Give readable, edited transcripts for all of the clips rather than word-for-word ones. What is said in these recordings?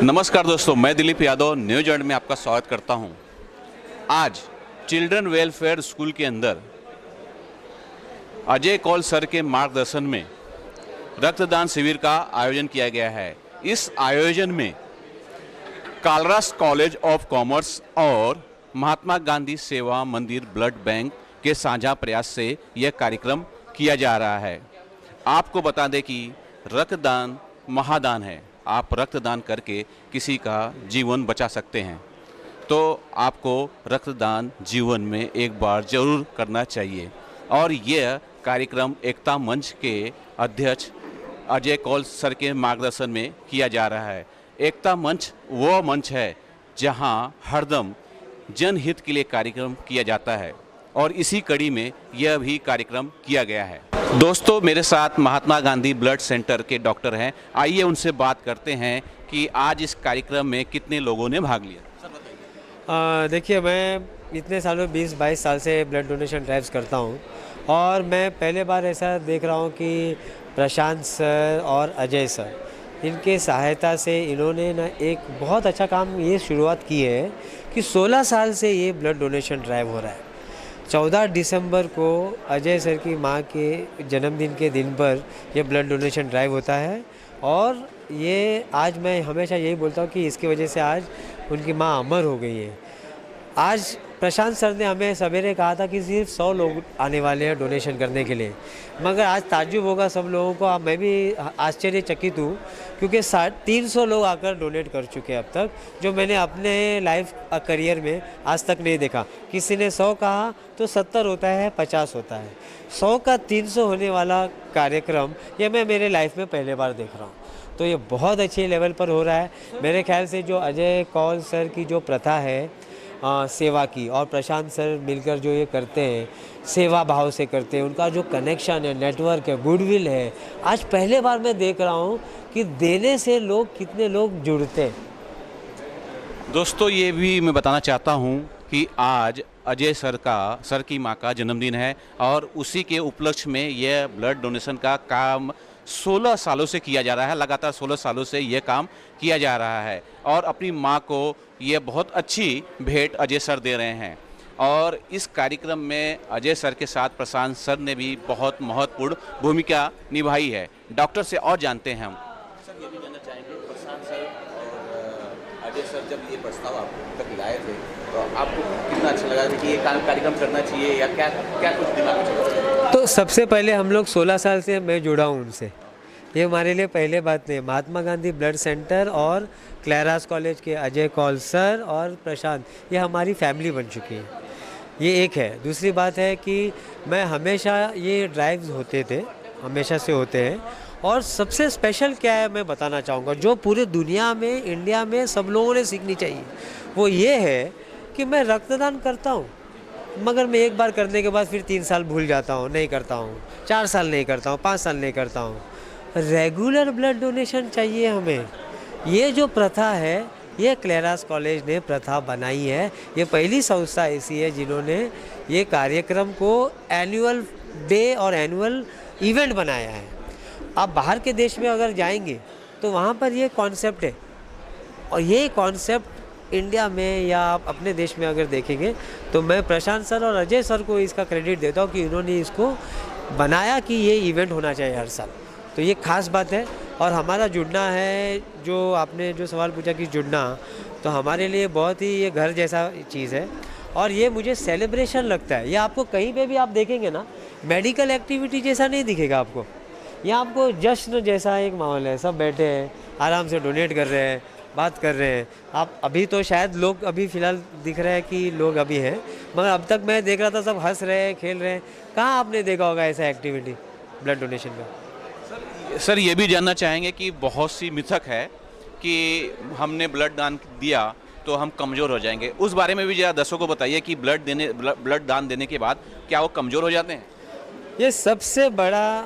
नमस्कार दोस्तों, मैं दिलीप यादव न्यूज एंड में आपका स्वागत करता हूं। आज चिल्ड्रन वेलफेयर स्कूल के अंदर अजय कौल सर के मार्गदर्शन में रक्तदान शिविर का आयोजन किया गया है। इस आयोजन में कालरास कॉलेज ऑफ कॉमर्स और महात्मा गांधी सेवा मंदिर ब्लड बैंक के साझा प्रयास से यह कार्यक्रम किया जा रहा है। आपको बता दें कि रक्तदान महादान है। आप रक्तदान करके किसी का जीवन बचा सकते हैं, तो आपको रक्तदान जीवन में एक बार जरूर करना चाहिए। और यह कार्यक्रम एकता मंच के अध्यक्ष अजय कौल सर के मार्गदर्शन में किया जा रहा है। एकता मंच वो मंच है जहां हरदम जनहित के लिए कार्यक्रम किया जाता है और इसी कड़ी में यह भी कार्यक्रम किया गया है। दोस्तों, मेरे साथ महात्मा गांधी ब्लड सेंटर के डॉक्टर हैं। आइए उनसे बात करते हैं कि आज इस कार्यक्रम में कितने लोगों ने भाग लिया। सर बताइए। देखिए, मैं इतने सालों 20-22 साल से ब्लड डोनेशन ड्राइव्स करता हूं और मैं पहले बार ऐसा देख रहा हूं कि प्रशांत सर और अजय सर, इनके सहायता से इन्होंने ना एक बहुत अच्छा काम ये शुरुआत की है कि 16 साल से ये ब्लड डोनेशन ड्राइव हो रहा है। 14 दिसंबर को अजय सर की माँ के जन्मदिन के दिन पर यह ब्लड डोनेशन ड्राइव होता है और ये आज मैं हमेशा यही बोलता हूँ कि इसकी वजह से आज उनकी माँ अमर हो गई है। आज प्रशांत सर ने हमें सवेरे कहा था कि सिर्फ 100 लोग आने वाले हैं डोनेशन करने के लिए, मगर आज ताज्जुब होगा सब लोगों को। मैं भी आश्चर्यचकित हूँ क्योंकि 300 लोग आकर डोनेट कर चुके हैं अब तक, जो मैंने अपने लाइफ करियर में आज तक नहीं देखा। किसी ने 100 कहा तो 70 होता है, 50 होता है। 100 का 300 होने वाला कार्यक्रम ये मैं मेरे लाइफ में पहले बार देख रहा हूँ, तो ये बहुत अच्छे लेवल पर हो रहा है। मेरे ख्याल से जो अजय कौल सर की जो प्रथा है सेवा की और प्रशांत सर मिलकर जो ये करते हैं, सेवा भाव से करते हैं, उनका जो कनेक्शन है, नेटवर्क है, गुडविल है, आज पहले बार मैं देख रहा हूँ कि देने से लोग कितने लोग जुड़ते हैं। दोस्तों, ये भी मैं बताना चाहता हूँ कि आज अजय सर की माँ का जन्मदिन है और उसी के उपलक्ष्य में यह ब्लड डोनेशन का काम 16 सालों से किया जा रहा है। लगातार 16 सालों से यह काम किया जा रहा है और अपनी माँ को ये बहुत अच्छी भेंट अजय सर दे रहे हैं। और इस कार्यक्रम में अजय सर के साथ प्रशांत सर ने भी बहुत महत्वपूर्ण भूमिका निभाई है। डॉक्टर से और जानते हैं हम। सर, ये भी जानना चाहेंगे, प्रशांत सर और अजय सर जब ये प्रस्ताव आप तक लाए थे तो आपको कितना अच्छा लगा था कि ये कार्यक्रम करना चाहिए या क्या क्या कुछ दिमाग में चल रहा है? तो सबसे पहले हम लोग 16 साल से मैं जुड़ा हूँ उनसे, ये हमारे लिए पहले बात नहीं। महात्मा गांधी ब्लड सेंटर और कालरास कॉलेज के अजय कौल सर और प्रशांत, ये हमारी फैमिली बन चुकी है। ये एक है। दूसरी बात है कि मैं हमेशा ये ड्राइव्स होते थे, हमेशा से होते हैं। और सबसे स्पेशल क्या है मैं बताना चाहूँगा, जो पूरे दुनिया में, इंडिया में सब लोगों ने सीखनी चाहिए, वो ये है कि मैं रक्तदान करता हूँ, मगर मैं एक बार करने के बाद फिर 3 साल भूल जाता हूँ, नहीं करता हूँ, 4 साल नहीं करता हूँ, 5 साल नहीं करता हूँ। रेगुलर ब्लड डोनेशन चाहिए हमें। ये जो प्रथा है, ये कालरास कॉलेज ने प्रथा बनाई है। ये पहली संस्था ऐसी है जिन्होंने ये कार्यक्रम को एनुअल डे और एनुअल इवेंट बनाया है। आप बाहर के देश में अगर जाएंगे तो वहाँ पर ये कॉन्सेप्ट है, और ये कॉन्सेप्ट इंडिया में या आप अपने देश में अगर देखेंगे तो मैं प्रशांत सर और अजय सर को इसका क्रेडिट देता हूँ कि इन्होंने इसको बनाया कि ये इवेंट होना चाहिए हर साल। तो ये खास बात है। और हमारा जुड़ना है, जो आपने जो सवाल पूछा कि जुड़ना, तो हमारे लिए बहुत ही ये घर जैसा चीज़ है और ये मुझे सेलिब्रेशन लगता है। ये आपको कहीं पे भी आप देखेंगे ना, मेडिकल एक्टिविटी जैसा नहीं दिखेगा आपको। यहाँ आपको जश्न जैसा एक माहौल है, सब बैठे हैं, आराम से डोनेट कर रहे हैं, बात कर रहे हैं। आप अभी तो शायद लोग अभी फ़िलहाल दिख रहा है कि लोग अभी हैं, मगर अब तक मैं देख रहा था सब हंस रहे हैं, खेल रहे हैं। कहाँ आपने देखा होगा ऐसा एक्टिविटी ब्लड डोनेशन का? सर, ये भी जानना चाहेंगे कि बहुत सी मिथक है कि हमने ब्लड दान दिया तो हम कमज़ोर हो जाएंगे। उस बारे में भी ज़रा दर्शकों को बताइए कि ब्लड दान देने के बाद क्या वो कमज़ोर हो जाते हैं? ये सबसे बड़ा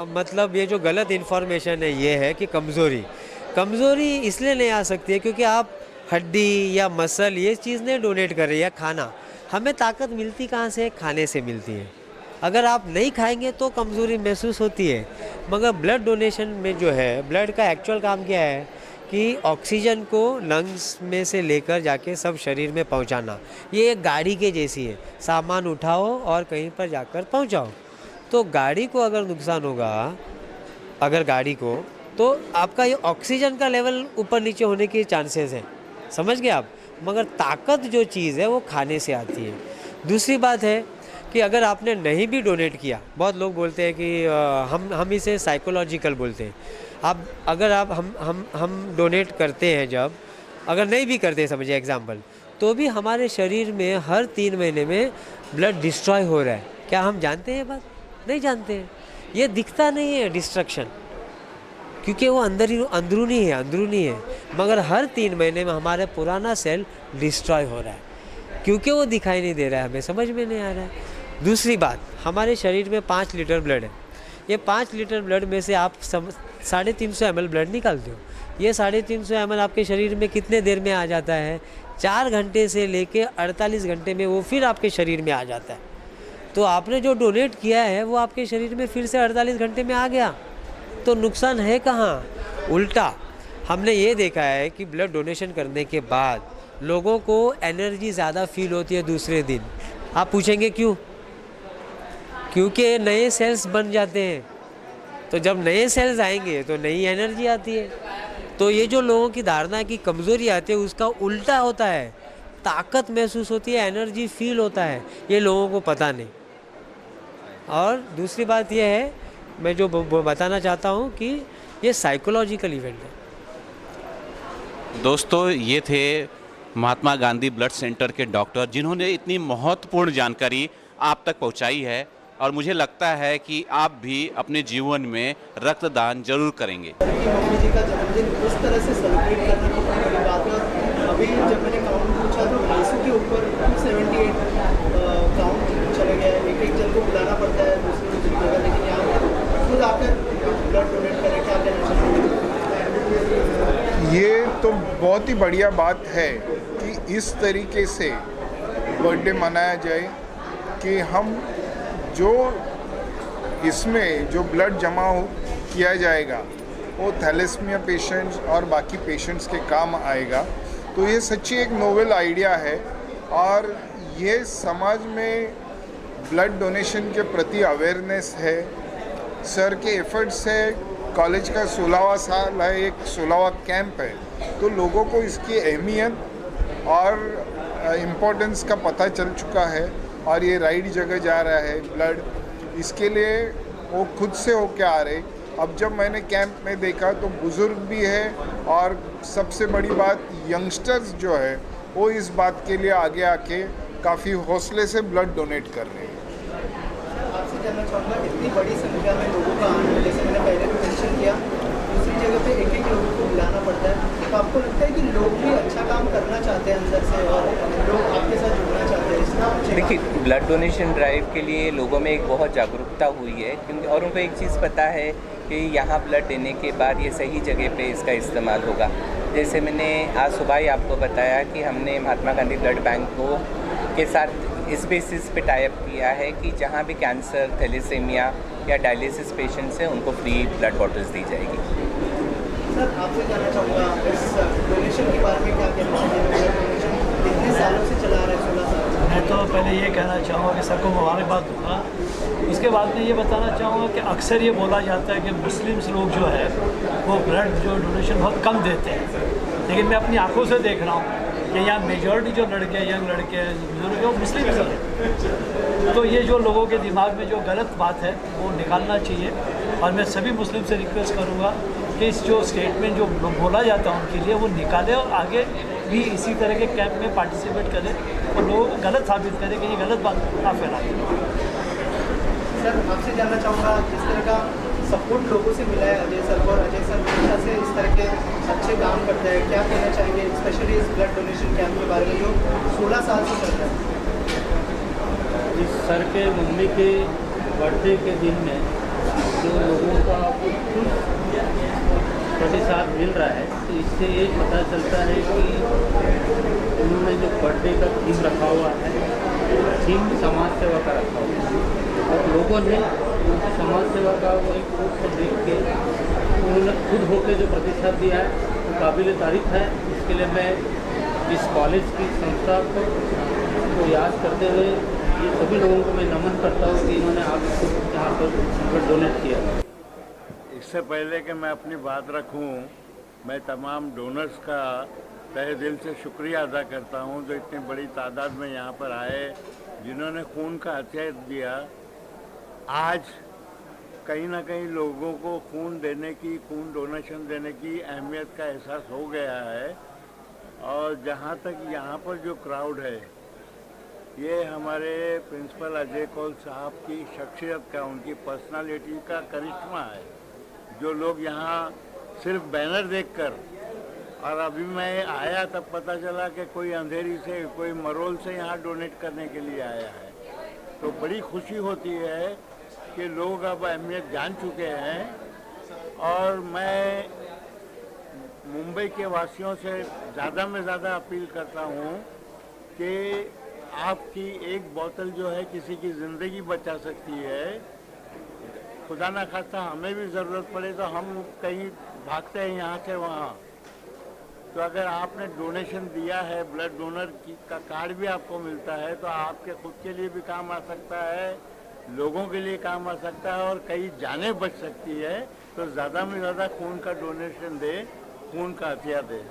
मतलब ये जो गलत इन्फॉर्मेशन है ये है कि कमज़ोरी इसलिए नहीं आ सकती है क्योंकि आप हड्डी या मसल ये चीज़ नहीं डोनेट कर रहे या खाना। हमें ताकत मिलती कहाँ से? खाने से मिलती है। अगर आप नहीं खाएंगे तो कमज़ोरी महसूस होती है। मगर ब्लड डोनेशन में जो है, ब्लड का एक्चुअल काम क्या है कि ऑक्सीजन को लंग्स में से लेकर जाके सब शरीर में पहुंचाना, ये एक गाड़ी के जैसी है। सामान उठाओ और कहीं पर जाकर पहुंचाओ। तो गाड़ी को अगर नुकसान होगा, अगर गाड़ी को, तो आपका ये ऑक्सीजन का लेवल ऊपर नीचे होने के चांसेस हैं, समझ गए आप। मगर ताकत जो चीज़ है वो खाने से आती है। दूसरी बात है कि अगर आपने नहीं भी डोनेट किया, बहुत लोग बोलते हैं कि हम इसे साइकोलॉजिकल बोलते हैं। आप अगर आप हम डोनेट करते हैं, जब अगर नहीं भी करते समझिए एग्जाम्पल, तो भी हमारे शरीर में हर 3 महीने में ब्लड डिस्ट्रॉय हो रहा है। क्या हम जानते हैं ये बात? नहीं जानते हैं। ये दिखता नहीं है डिस्ट्रक्शन, क्योंकि वो अंदरूनी है। मगर हर 3 महीने में हमारा पुराना सेल डिस्ट्रॉय हो रहा है, क्योंकि वो दिखाई नहीं दे रहा है, हमें समझ में नहीं आ रहा है। दूसरी बात, हमारे शरीर में 5 लीटर ब्लड है। ये 5 लीटर ब्लड में से आप 350 ml ब्लड निकालते हो। ये 350 ml आपके शरीर में कितने देर में आ जाता है? 4 घंटे से लेके 48 घंटे में वो फिर आपके शरीर में आ जाता है। तो आपने जो डोनेट किया है वो आपके शरीर में फिर से 48 घंटे में आ गया, तो नुकसान है कहाँ? उल्टा हमने ये देखा है कि ब्लड डोनेशन करने के बाद लोगों को एनर्जी ज़्यादा फील होती है दूसरे दिन। आप पूछेंगे क्यों? क्योंकि नए सेल्स बन जाते हैं। तो जब नए सेल्स आएंगे तो नई एनर्जी आती है। तो ये जो लोगों की धारणा की कमज़ोरी आती है, उसका उल्टा होता है। ताकत महसूस होती है, एनर्जी फील होता है, ये लोगों को पता नहीं। और दूसरी बात यह है, मैं जो बताना चाहता हूँ कि ये साइकोलॉजिकल इवेंट है। दोस्तों, ये थे महात्मा गांधी ब्लड सेंटर के डॉक्टर, जिन्होंने इतनी महत्वपूर्ण जानकारी आप तक पहुंचाई है, और मुझे लगता है कि आप भी अपने जीवन में रक्तदान जरूर करेंगे। मम्मी जी का जन्मदिन उस तरह से सेलिब्रेट करना तो बहुत बड़ी बात है। अभी जब मैंने काउंट पूछा तो 250 के ऊपर 278 काउंट चले गए। एक जन को बुलाना पड़ता है दूसरी जगह, लेकिन यहाँ खुद आकर ब्लड डोनेट करें, क्या कहना चाहिए? ये तो बहुत ही बढ़िया बात है कि इस तरीके से बर्थडे मनाया जाए कि हम जो इसमें जो ब्लड जमा किया जाएगा वो थैलेसीमिया पेशेंट्स और बाकी पेशेंट्स के काम आएगा। तो ये सच्ची एक नोवेल आइडिया है, और ये समाज में ब्लड डोनेशन के प्रति अवेयरनेस है। सर के एफर्ट्स से कॉलेज का 16वां साल है, एक 16वां कैंप है, तो लोगों को इसकी अहमियत और इम्पोर्टेंस का पता चल चुका है, और ये राइट जगह जा रहा है ब्लड। इसके लिए वो खुद से होके आ रहे। अब जब मैंने कैंप में देखा तो बुज़ुर्ग भी है, और सबसे बड़ी बात यंगस्टर्स जो है वो इस बात के लिए आगे आके काफ़ी हौसले से ब्लड डोनेट कर रहे हैं। आपसे जानना चाहूँगा, इतनी बड़ी संख्या में लोगों का आना, जैसे मैंने पहले भी मेंशन किया, दूसरी जगह पे एक लोगों को बुलाना पड़ता है, तो आपको लगता है कि लोग भी अच्छा काम करना चाहते हैं अंदर से, और लोग आपके साथ जुड़ना चाहते हैं? देखिए, ब्लड डोनेशन ड्राइव के लिए लोगों में एक बहुत जागरूकता हुई है, क्योंकि और उनको एक चीज़ पता है कि यहाँ ब्लड देने के बाद ये सही जगह पे इसका इस्तेमाल होगा। जैसे मैंने आज सुबह ही आपको बताया कि हमने महात्मा गांधी ब्लड बैंक के साथ इस बेसिस पे टाई अप किया है कि जहाँ भी कैंसर, थैलेसीमिया या डायलिसिस पेशेंट्स हैं, उनको फ्री ब्लड बॉटल्स दी जाएगी। सर, आपसे जानना चाहूँगा इस डोनेशन के बारे में क्या कहना चाहिए? डोनेशन कितने सालों से चला रहा है? 16 साल। मैं तो पहले ये कहना चाहूँगा कि सबको मुबारकबाद दूँगा। उसके बाद में ये बताना चाहूँगा कि अक्सर ये बोला जाता है कि मुस्लिम्स लोग जो है वो ब्लड जो डोनेशन बहुत कम देते हैं, लेकिन मैं अपनी आंखों से देख रहा हूँ कि यहाँ मेजॉरिटी जो लड़के, यंग लड़के, बुजुर्ग वो मुस्लिम हैं। तो ये जो लोगों के दिमाग में जो गलत बात है वो निकालना चाहिए, और मैं सभी मुस्लिम से रिक्वेस्ट करूँगा कि इस जो स्टेटमेंट जो बोला जाता है उनके लिए वो निकालें, और आगे भी इसी तरह के कैंप में पार्टिसिपेट करें और लोगों को गलत साबित करें कि ये गलत बात ना फैलाएं। सर, आपसे जानना चाहूँगा, जिस तरह का सपोर्ट लोगों से मिला है अजय सर को, और अजय सर हमेशा से इस तरह के अच्छे काम करते हैं, क्या कहना चाहेंगे स्पेशली इस ब्लड डोनेशन कैंप के बारे में जो 16 साल से चल रहा है? इस सर के मम्मी के बर्थडे के दिन में जो लोगों का प्रतिसाद मिल रहा है, तो इससे ये पता चलता है कि उन्होंने जो बर्थडे का थीम रखा हुआ है, थीम समाज सेवा का रखा हुआ है, और लोगों ने समाज सेवा का वो एक रूप को देख के उन्होंने खुद होकर जो प्रतिसाद दिया है, काबिल तारीफ है। इसके लिए मैं इस कॉलेज की संस्था को याद करते हुए ये सभी लोगों को मैं नमन करता हूँ कि इन्होंने आप यहाँ पर डोनेट किया। इससे पहले कि मैं अपनी बात रखूं, मैं तमाम डोनर्स का तहे दिल से शुक्रिया अदा करता हूं जो इतनी बड़ी तादाद में यहाँ पर आए, जिन्होंने खून का हथियार दिया। आज कहीं ना कहीं लोगों को खून देने की, खून डोनेशन देने की अहमियत का एहसास हो गया है। और जहाँ तक यहाँ पर जो क्राउड है, ये हमारे प्रिंसिपल अजय कौल साहब की शख्सियत का, उनकी पर्सनालिटी का करिश्मा है। जो लोग यहाँ सिर्फ बैनर देखकर, और अभी मैं आया तब पता चला कि कोई अंधेरी से, कोई मरोल से यहाँ डोनेट करने के लिए आया है, तो बड़ी खुशी होती है कि लोग अब अहमियत जान चुके हैं। और मैं मुंबई के वासियों से ज़्यादा में ज़्यादा अपील करता हूँ कि आपकी एक बोतल जो है किसी की ज़िंदगी बचा सकती है। खुदा ना खास्ता हमें भी ज़रूरत पड़े तो हम कहीं भागते हैं यहाँ से वहाँ, तो अगर आपने डोनेशन दिया है, ब्लड डोनर का कार्ड भी आपको मिलता है, तो आपके खुद के लिए भी काम आ सकता है, लोगों के लिए काम आ सकता है और कई जानें बच सकती है। तो ज़्यादा में ज़्यादा खून का डोनेशन दे, खून का हथियार दे।